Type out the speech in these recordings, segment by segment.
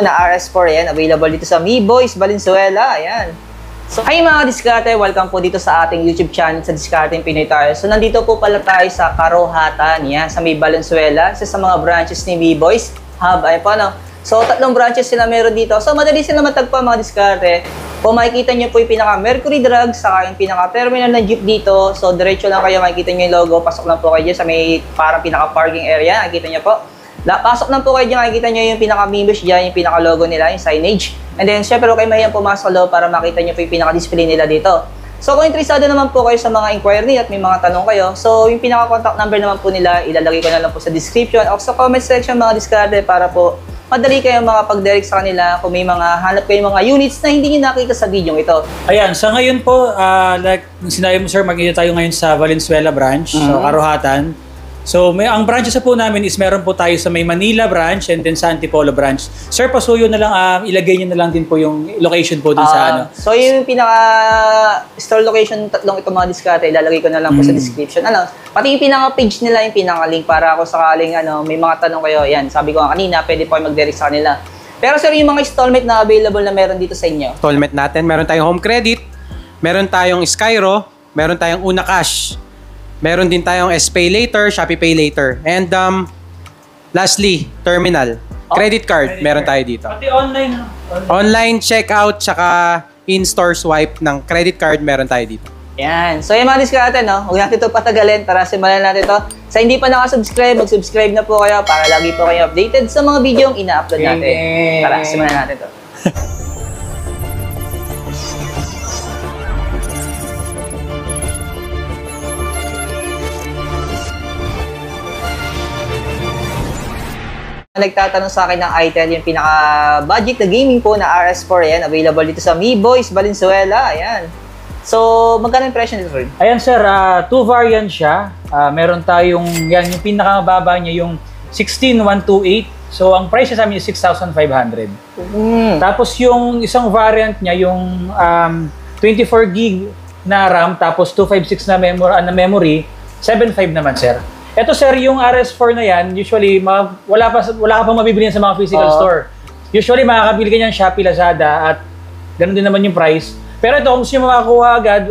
Na RS4 yan, available dito sa Mi Boys Valenzuela. Ayan. So, hi mga diskarte, welcome po dito sa ating YouTube channel sa Discarding Pinoy tayo. So, nandito po pala tayo sa Karuhatan, yan, sa May Valenzuela, isa sa mga branches ni Mi Boys Hub. Ayan po, no? So, 3 branches sila meron dito. So, madali sila matagpa mga diskarte. Kung makikita nyo po yung pinaka-Mercury Drugs, saka yung pinaka-terminal ng jeep dito. So, diretso lang kayo, makikita nyo yung logo. Pasok lang po kayo dyan sa may parang pinaka-parking area. Nakikita nyo po. Pasok lang po kayo dyan, makikita nyo yung pinaka-members dyan, yung pinaka-logo nila, yung signage. And then, syempre, huwag kayo mahiyang pumasok loob para makita nyo po yung pinaka-display nila dito. So, kung interesado naman po kayo sa mga inquiry at may mga tanong kayo, so, yung pinaka-contact number naman po nila, ilalagay ko na lang po sa description o sa comment section mga discarte para po madali kayo makapag-direct sa kanila kung may mga hanap kayo mga units na hindi nyo nakita sa video ito. Ayan, sa ngayon po, like sinabi mo sir, magkita tayo ngayon sa Valenzuela branch, so Karuhatan. So, ang branches po namin is meron po tayo sa may Manila branch and then sa Antipolo branch. Sir, pasuyo na lang, ilagay niyo na lang din po yung location po dun sa ano. So, yung pinaka-store location, tatlong ito mga diskarte, ilalagay ko na lang po sa description. Pati yung pinaka-page nila, yung pinaka-link para ako sakaling may mga tanong kayo. Yan, sabi ko nga kanina, pwede po kayo mag-direct sa kanila. Pero sir, yung mga installment na available na meron dito sa inyo? Installment natin, meron tayong home credit, meron tayong Skyro, meron tayong Una Cash. Meron din tayong SPay later, Shopee Pay later. And lastly, terminal. Credit card, meron tayo dito. Pati online. Online checkout, tsaka in-store swipe ng credit card, meron tayo dito. Yan. So yung mga diskarte, no? Huwag natin ito patagalin. Tara, simulan natin ito. Sa hindi pa nakasubscribe, mag-subscribe na po kayo para lagi po kayo updated sa mga video yung ina-upload natin. Tara, simulan natin ito. Nagtatanong sa akin ng ITEL, yung pinaka-budget na gaming po na RS4 yan, available dito sa Mi Boys Valenzuela. Ayan. So, magkano yung presyo nito, sir? Ayan sir, 2 variant siya. Meron tayong, yan, yung pinakamababa niya, yung 16128. So, ang price niya sa amin is 6,500. Tapos yung isang variant niya, yung 24 gig na RAM, tapos 256 na memory, 7,500 naman, sir. Ito sir, yung RS4 na yan, usually wala ka pang mabibili sa mga physical store. Usually makakabili ka niyan Shopee, Lazada at ganoon din naman yung price. Pero ito, kung gusto nyo makakuha agad,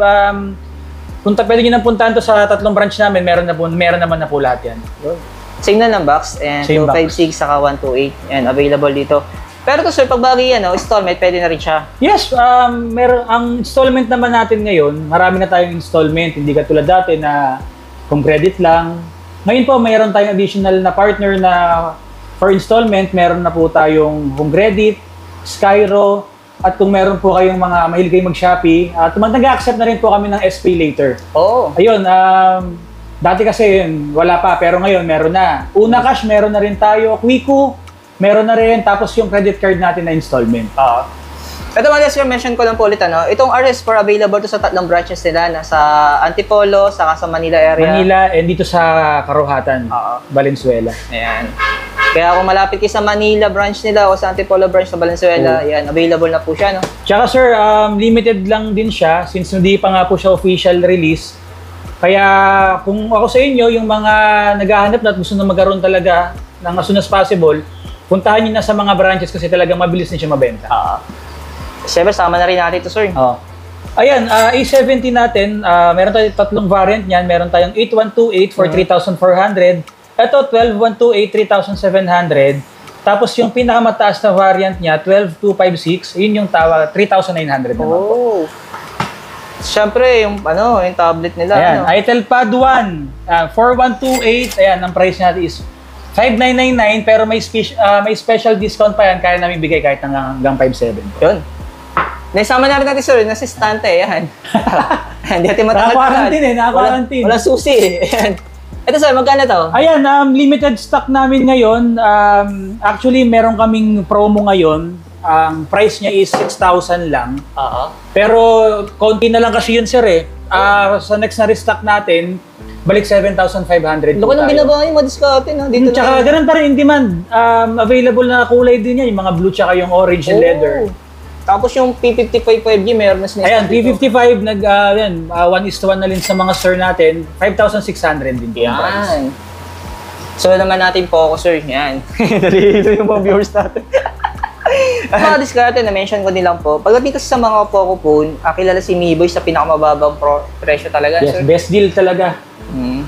pwede nyo nang puntahan to sa 3 branch namin, meron naman na po lahat yan. Same na ng box, and 256 saka 128, yan, available dito. Pero to sir, pag bagay installment, pwede na rin siya? Yes, ang installment naman natin ngayon, marami na tayong installment, hindi katulad dati na kung credit lang. Ngayon po, mayroon tayong additional na partner na for installment, meron na po tayong home credit, Skyro, at kung meron po kayong mga mahilig kayong mag-Shopee, at nag-accept na rin po kami ng SPay later. Ayun, dati kasi wala pa, pero ngayon meron na. Una Cash, meron na rin tayo. Quico, meron na rin. Tapos yung credit card natin na installment. Ito mga sir, mention ko lang po ulit, itong RS4 available to sa 3 branches nila, nasa Antipolo, saka sa Manila area. Manila, and dito sa Karuhatan, Valenzuela. Ayan. Kaya kung malapit kayo sa Manila branch nila o sa Antipolo branch sa Valenzuela, yan, available na po siya, no? Tsaka sir, limited lang din siya since hindi pa nga po siya official release. Kaya kung ako sa inyo, yung mga naghahanap na at gusto na magkaroon talaga ng as soon as possible, puntahan nyo na sa mga branches kasi talagang mabilis na siya mabenta. Siyempre, sama na rin natin ito, sir. Ayan, A70 natin, meron tayong 3 variant niyan. Meron tayong 8128 for 3,400. Ito, 12128, 3,700. Tapos yung pinakamataas na variant niya, 12256, yun yung tawa, 3,900 naman po. Siyempre, yung tablet nila. Ayan, ITEL Pad 1, 4128, ayan, ang price natin is 5,999, pero may special discount pa yan, kaya namin bigay kahit hanggang 5,700. Yun. Naisama na rin natin, sir, nasa stante, yan. Hindi natin matagal. Naka-quarantine. Wala susi, yan. Ito sir, magkano to? Ayan, limited stock namin ngayon. Actually, meron kaming promo ngayon. Ang price niya is 6,000 lang. Pero, konti na lang kasi yun, sir, eh. Sa next na restock natin, balik 7,500. Loko nang binabawa yung madiskarte, no? Dito tsaka ganun pa rin in demand. Available na kulay din yan, yung mga blue tsaka yung orange and leather. Tapos yung P55 5G, meron na siya. Ayan, P55, 1:1 na rin sa mga store natin. 5,600 din po. Yan. So naman natin focus, sir. Yan. Nalilito yung mga viewers natin. Mga diskarte na mention ko din lang po. Pagdating kasi sa mga Poco phone, kilala si Mi Boy sa pinakamababang presyo talaga, Yes, sir. best deal talaga.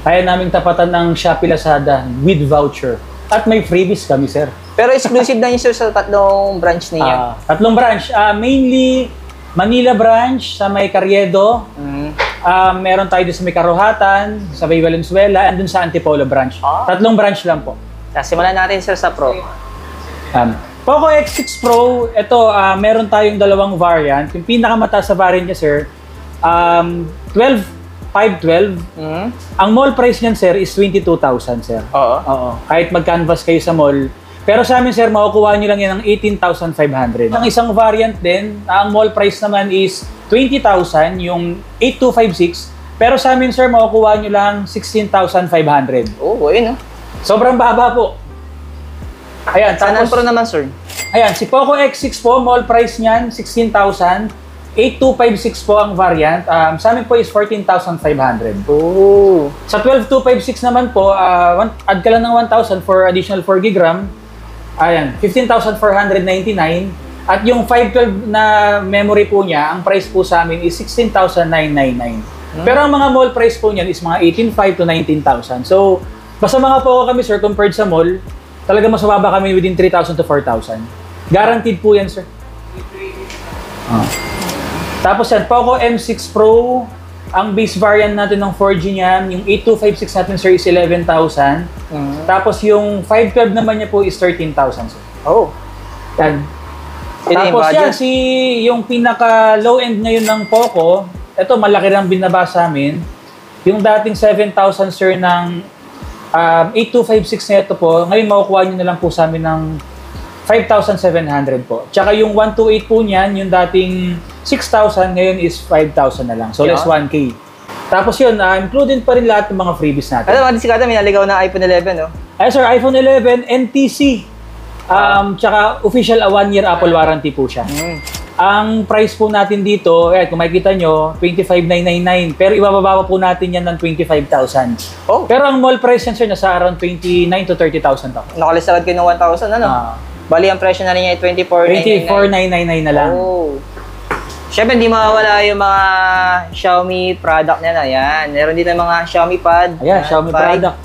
Kaya naming tapatan ng Shopee Lazada with voucher. At may freebies kami, sir. Pero exclusive na yun, sir, sa tatlong branch niya. Tatlong branch. Mainly, Manila branch sa may Carriedo. Meron tayo doon sa may Karuhatan, sa may Valenzuela, and dun sa Antipolo branch. Tatlong branch lang po. Simulan natin, sir, sa Pro. Poco X6 Pro, ito, meron tayong dalawang variant. Yung pinakamataas sa variant niya, sir, 512. Ang mall price niyan, sir, is 22,000, sir. Oo. Kahit mag-canvas kayo sa mall. Pero sa amin, sir, makukuha nyo lang yan ng 18,500. Ang isang variant din, ang mall price naman is 20,000, yung 8256. Pero sa amin, sir, makukuha nyo lang 16,500. Ayun, Sobrang baba po. Ayan, Saan Pro naman, sir? Ayan, si Poco X6 po, mall price niyan, 16,000. 8256 po ang variant. Sa amin po is 14,500. Sa 12256 naman po, add ka lang ng 1,000 for additional 4 GB RAM. Ayan, 15,499. At yung 512 na memory po niya, ang price po sa amin is 16,999. Pero ang mga mall price po niyan is mga 18,500 to 19,000. So, basta mga Poco kami, sir, compared sa mall, talaga mas mababa kami within 3,000 to 4,000. Guaranteed po yan, sir. Tapos yan, Poco M6 Pro, ang base variant natin ng 4G niyan, yung 8256 natin, sir, is 11,000. Tapos yung 512 naman niya po is 13,000, sir. Yan. Tapos yan, yung pinaka low end ngayon ng Poco, ito malaki lang binaba sa amin. Yung dating 7,000, sir, ng 8256 na ito po, ngayon makukuha nyo na lang po sa amin ng 5,700 po. Tsaka yung 128 po niyan, yung dating 6,000, ngayon is 5,000 na lang. So, less 1K. Tapos yun, included pa rin lahat ng mga freebies natin. Mga diskarte, may naligaw na iPhone 11, no? Ay, sir, iPhone 11, NTC. Tsaka official 1-year Apple warranty po siya. Ang price po natin dito, kung makikita nyo, 25,999. Pero ibababa po natin yan ng 25,000. Pero ang mall price yan, sir, nasa around 29 to 30,000 to. Nakalistagad kayo ng 1,000, ano? Bali, ang presyo na rin niya ay 24,999 na lang. Siyempre, hindi mawawala yung mga Xiaomi product niya na. Yan. Meron dito yung mga Xiaomi Pad. Ayan, Xiaomi product.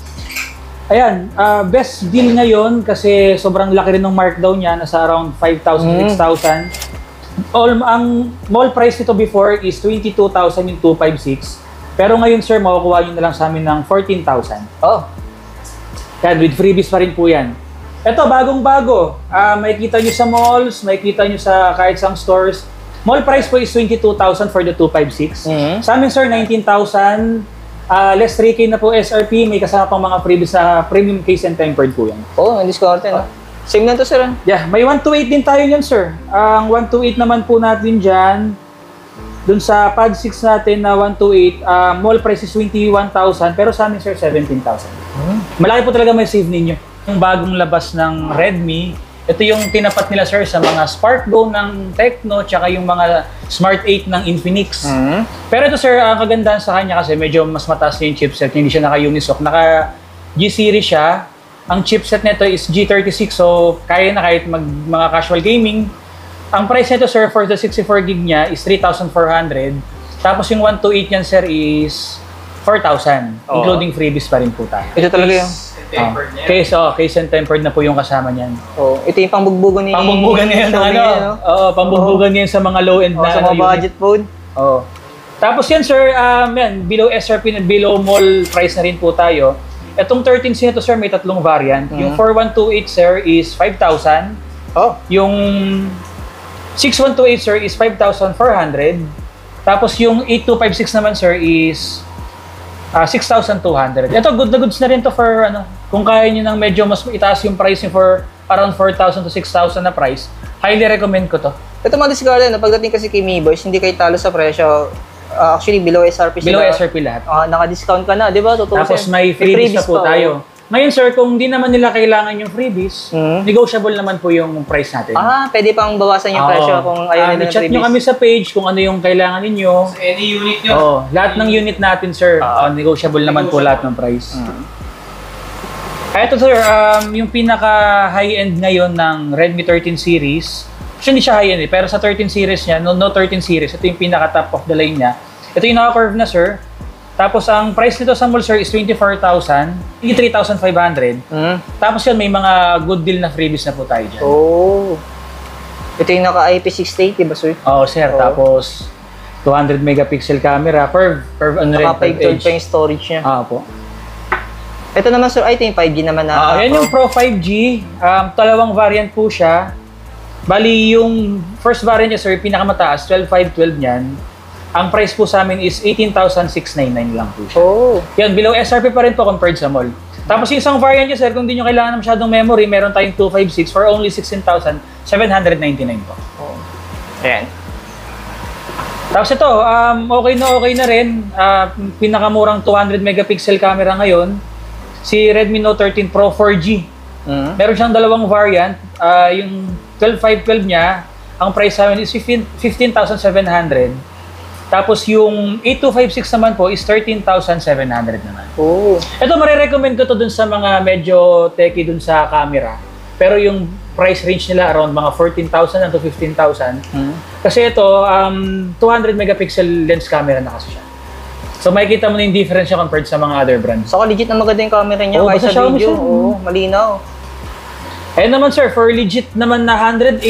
Ayan, best deal ngayon kasi sobrang laki rin ng markdown niya, nasa around 5,000, 6,000. Ang mall price nito before is 22,000 yung 256. Pero ngayon, sir, makukuha nyo na lang sa amin ng 14,000. Yan, with freebies pa rin po yan. Ito, bagong-bago. Makikita nyo sa malls, makikita nyo sa kahit sa stores. Mall price po is 22,000 for the 256. Sa amin, sir, 19,000. Less 3K na po SRP. May kasama pang mga freebies sa premium case and tempered po yan. Ang discount, no? Same na to, sir. Yeah, may 128 din tayo yan, sir. Ang 128 naman po natin dyan, dun sa pad 6 natin na 128, mall price is 21,000, pero sa amin, sir, 17,000. Malaki po talaga may save ninyo. Yung bagong labas ng Redmi, ito yung tinapat nila, sir, sa mga Sparkgo ng Tecno, tsaka yung mga Smart 8 ng Infinix. Pero ito, sir, ang kagandahan sa kanya kasi medyo mas mataas yung chipset, hindi siya naka-Unisoc. Naka-G-series siya. Ang chipset nito is G36, so kaya na kahit mga casual gaming. Ang price nito, sir, for the 64 gig niya is 3,400. Tapos yung 128 niyan, sir, is 4,000, including freebies pa rin po tayo. Ito talaga yung Case and tempered na po yung kasama niyan. Ito yung pangbugbugan ni... Pangbugbugan niya pangbugbugan niya sa mga low-end na... sa mga budget phone. Tapos yan, sir, below SRP and below mall price na rin po tayo. Itong 13C nito, sir, may tatlong variant. Yung 4128, sir, is 5,000. Yung 6128, sir, is 5,400. Tapos yung 8256 naman, sir, is 6,200. Ito, good na goods na rin to for, kung kaya nyo nang medyo mas itaas yung price nyo for around 4,000 to 6,000 na price, highly recommend ko to. Ito mga discard, pagdating kasi kay Mi Boys, hindi kayo talo sa presyo. Actually, below SRP Below SRP lahat. Naka-discount ka na, di ba? Tapos may freebies na po tayo. Ngayon, sir, kung di naman nila kailangan yung freebies, negotiable naman po yung price natin. Pwede pang bawasan yung presyo kung ayaw nila ng i-chat freebies. nyo kami sa page kung ano yung kailangan ninyo. So, any unit nyo. Lahat ng unit natin, sir, negotiable naman po lahat ng price. Ito, sir, yung pinaka high-end ngayon ng Redmi 13 series, Actually, hindi siya high-end eh. Pero sa 13 series niya, Note 13 series, ito yung pinaka-top of the line niya. Ito yung naka-curve na, sir. Tapos, ang price nito sa mall, sir, is 24,000. 23,500. Tapos yun, may mga good deal na freebies na po tayo dyan. Oh. Ito yung naka-IP680 ba, sir? Oo, sir. Tapos, 200 megapixel camera, curve on red, curve Naka-512 edge. pa yung storage niya. Po. Ito naman, sir, ito yung 5G naman na. Yan yung Pro 5G. Dalawang variant po siya. Bali, yung first variant niya, sir, pinakamataas, 12,512 niyan. Ang price po sa amin is 18,699 lang po siya. Oh. Yan, below SRP pa rin po compared sa mall. Tapos yung isang variant niya, sir, kung di nyo kailangan ng masyadong memory, meron tayong 256 for only 16,799 po. Oh. Ayan. Tapos ito, okay na rin. Pinakamurang 200 megapixel camera ngayon, si Redmi Note 13 Pro 4G. Meron siyang dalawang variant. Yung 12,512 niya, ang price sa amin is 15,700. Tapos yung 8256 naman po is 13,700 naman. Oh. Ito, marirecommend ko to dun sa mga medyo techy dun sa camera. Pero yung price range nila around mga 14,000 to 15,000. Kasi ito, 200 megapixel lens camera na kasi siya. So makikita mo na yung difference siya compared sa mga other brands. Saka legit na maganda yung camera niya. Oo, Kahit basta sa Xiaomi video, siya. malinaw. Ayun naman sir, for legit naman na 108,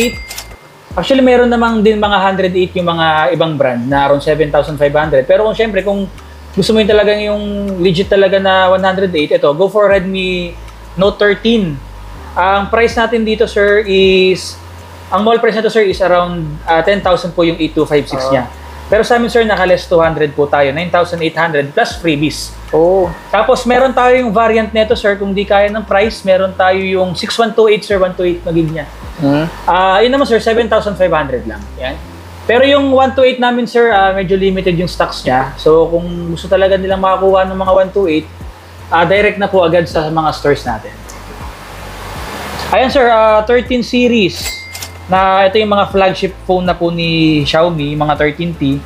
actually meron namang din mga 108 yung mga ibang brand na around 7,500. Pero kung syempre, kung gusto mo yung talagang yung legit talaga na 108, ito, go for Redmi Note 13. Ang price natin dito sir is, ang mall price nito sir is around 10,000 po yung 8256 niya. Pero sa amin sir, naka-less 200 po tayo, 9,800 plus freebies. Oh. Tapos meron tayo yung variant nito sir, kung di kaya ng price, meron tayo yung 6128 sir, 128 na gig niya. Yun naman sir, 7,500 lang. Yan. Pero yung 128 namin sir, medyo limited yung stocks niya. So kung gusto talaga nilang makakuha ng mga 128, direct na po agad sa mga stores natin. Ayan sir, 13 series. Na ito yung mga flagship phone na po ni Xiaomi, mga 13T.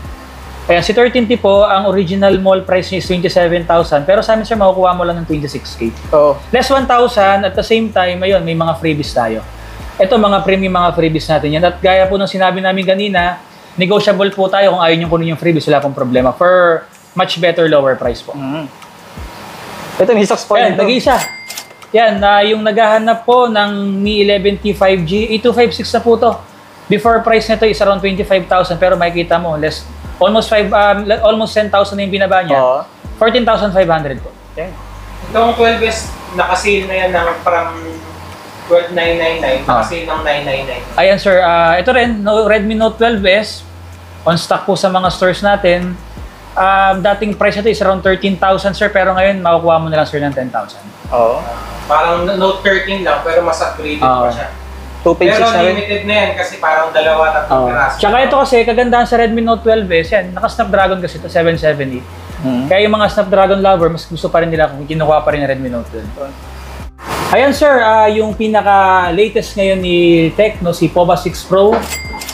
Ayan, si 13T po, ang original mall price niya is 27,000. Pero sa amin sir, makukuha mo lang ng 26K. Oh. Less 1,000, at the same time, ayun, may mga freebies tayo. Ito, mga premium mga freebies natin yan. At gaya po ng sinabi namin kanina, negotiable po tayo kung ayaw nyo kunin yung freebies, wala pong problema. For much better, lower price po. Ito, may stocks pa Ayan, nag-iisa. Yan, yung naghahanap po ng Mi 11T 5G, 8256 na po to. Before price nito is around 25,000 pero makikita mo, almost 10,000 na yung binaba niya. 14,500 po. Okay. Itong 12S, nakasale na yan ng parang 12,999, nakasale ng 999. Ayan sir, ito rin, Redmi Note 12S, on stock po sa mga stores natin. Dating price nito is around 13,000 sir, pero ngayon makukuha mo na lang sir ng 10,000. Oo. Parang Note 13 lang, pero mas upgraded pa siya. 256 Pero na rin. limited na yan kasi parang dalawa, tatlong piraso. Tsaka ito kasi, kagandahan sa Redmi Note 12S, yan, naka-Snapdragon kasi ito, 778. Kaya yung mga Snapdragon lover, mas gusto pa rin nila kung kinukuha pa rin yung Redmi Note 12. Ayan sir, yung pinaka-latest ngayon ni Tecno, si Pova 6 Pro.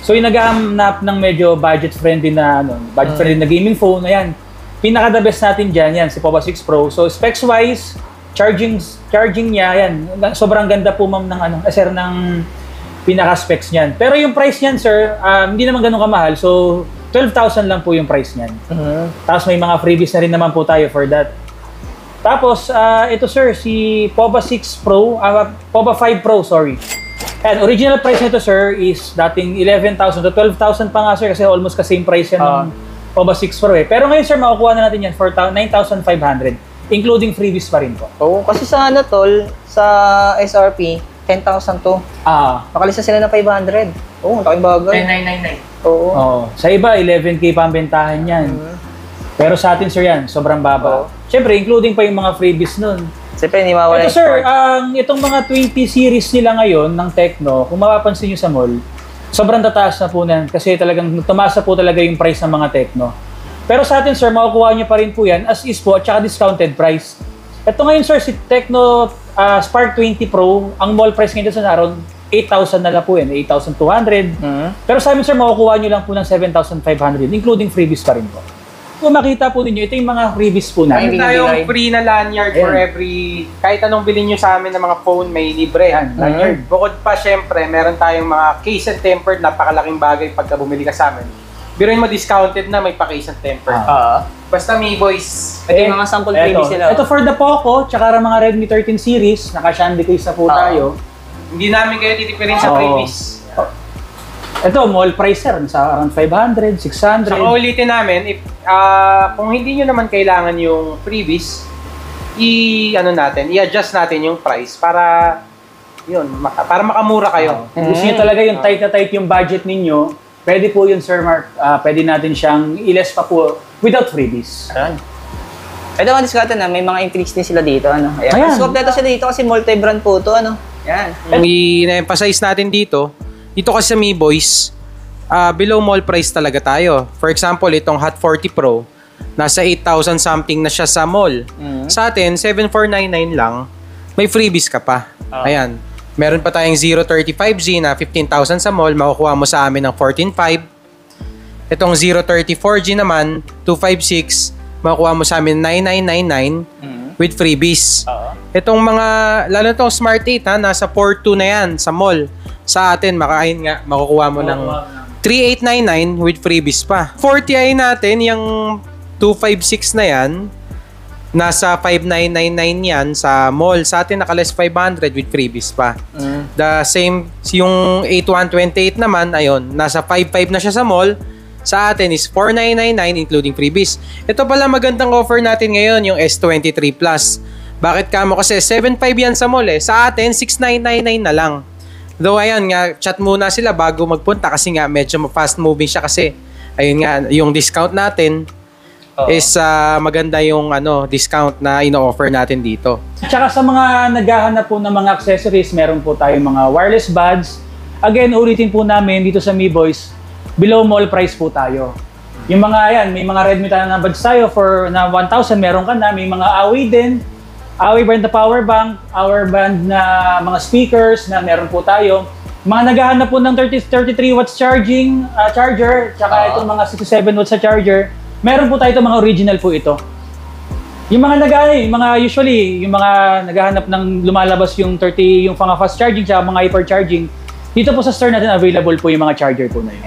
So yung naghahanap ng medyo budget-friendly na, budget-friendly na gaming phone, ayan. Pinaka-the best natin dyan, yan, si Pova 6 Pro. So specs-wise, charging niya, yan. Sobrang ganda po ma'am ng sir, ng pinaka-specs niyan. Pero yung price niyan, sir, hindi naman ganun kamahal. So 12,000 lang po yung price niyan. Tapos may mga freebies na rin naman po tayo for that. Tapos ito sir, si Pova 6 Pro, Pova 5 Pro, sorry. And original price nito sir is dating 11,000 to 12,000 pa nga sir kasi almost ka same price yan ng Pova 6 Pro eh. Pero ngayon sir, makukuha na natin yan for 9,500. Including freebies pa rin po. Oo, kasi sa tol, sa SRP, 10,000 to. Nakalista sila ng 500. Oo, laking bagay. 9,999. Oo. Sa iba, 11K pa ang bentahan yan. Pero sa atin sir yan, sobrang baba. Siyempre, including pa yung mga freebies nun. Siyempre, hindi mawala Ito sir, itong mga 20 series nila ngayon ng Tecno, kung mapapansin nyo sa mall, sobrang tataas na po na kasi talagang tumaas na po talaga yung price ng mga Tecno. Pero sa atin sir, makukuha nyo pa rin po yan as is po at saka discounted price. Ito ngayon sir, si Tecno Spark 20 Pro, ang mall price ngayon sa around 8,000 na lang po yan, 8,200. Pero sa amin sir, makukuha nyo lang po ng 7,500, including freebies pa rin po. Kung makita po ninyo, ito yung mga freebies po Meron namin. tayong free na lanyard for Ayan. every, kahit anong bilhin nyo sa amin ng mga phone, may libre. Ayan, lanyard. Bukod pa, syempre, meron tayong mga case and tempered, napakalaking bagay pagka bumili ka sa amin. Biruin mo discounted na may pa-case and tempered. Basta Mi Boys. Ito yung mga sample freebies sila. Ito for the Poco, tsaka mga Redmi 13 series, naka-shandy case na po tayo. Hindi namin kayo titipirin sa Oo. freebies. Ito, mall price sir, sa around 500, 600. Saka ulitin namin, if, kung hindi nyo naman kailangan yung freebies, i-adjust natin yung price para yun, para makamura kayo. Kung gusto nyo talaga yung tight na tight yung budget ninyo, pwede po yun Sir Mark, pwede natin siyang i-less pa po without freebies. Ayan. Ito mga diskarte na, may mga Infinix din sila dito. Ano? Ayan. Ayan. Mas kompleto sila dito kasi multi-brand po ito. Ano? Ayan. Ang i-emphasize natin dito kasi sa Mi Boys, below mall price talaga tayo. For example, itong Hot 40 Pro, nasa 8,000 something na siya sa mall. Sa atin, 7,499 lang, may freebies ka pa. Ayan. Meron pa tayong 035G na 15,000 sa mall, makukuha mo sa amin ng 14,500. Itong 034G naman, 256, makukuha mo sa amin 9,999 with freebies. Itong mga, lalo itong Smart 8 ha, nasa 4,200 na yan sa mall. Sa atin, makukuha mo ng 3,899 with freebies pa. 40i natin, yung 256 na yan, nasa 5,999 yan sa mall. Sa atin, naka-less 500 with freebies pa. The same, yung 8128 naman, ayun, nasa 5,500 na siya sa mall. Sa atin is 4,999 including freebies. Ito pala magandang offer natin ngayon, yung S23 Plus. Bakit kamo? Kasi 7,500 yan sa mall eh. Sa atin, 6,999 na lang. Though ayan nga, chat muna sila bago magpunta kasi nga medyo fast moving siya kasi ayun nga, yung discount natin is maganda yung discount na ino-offer natin dito. Tsaka sa mga naghahanap po ng mga accessories, meron po tayong mga wireless buds. Again, ulitin po namin dito sa Mi Boys, below mall price po tayo. Yung mga yan, may mga Redmi tayo na buds tayo for na 1,000, meron ka na. May mga Awi din. Awi brand na power bank, our band na mga speakers na meron po tayo. Mga naghahanap po ng 33 watts charging charger, tsaka itong mga 67 watts sa charger. Meron po tayo itong mga original po ito. Yung mga usually, yung mga naghahanap ng lumalabas yung 30, yung mga fast charging, tsaka mga hyper charging, dito po sa store natin available po yung mga charger po na yun.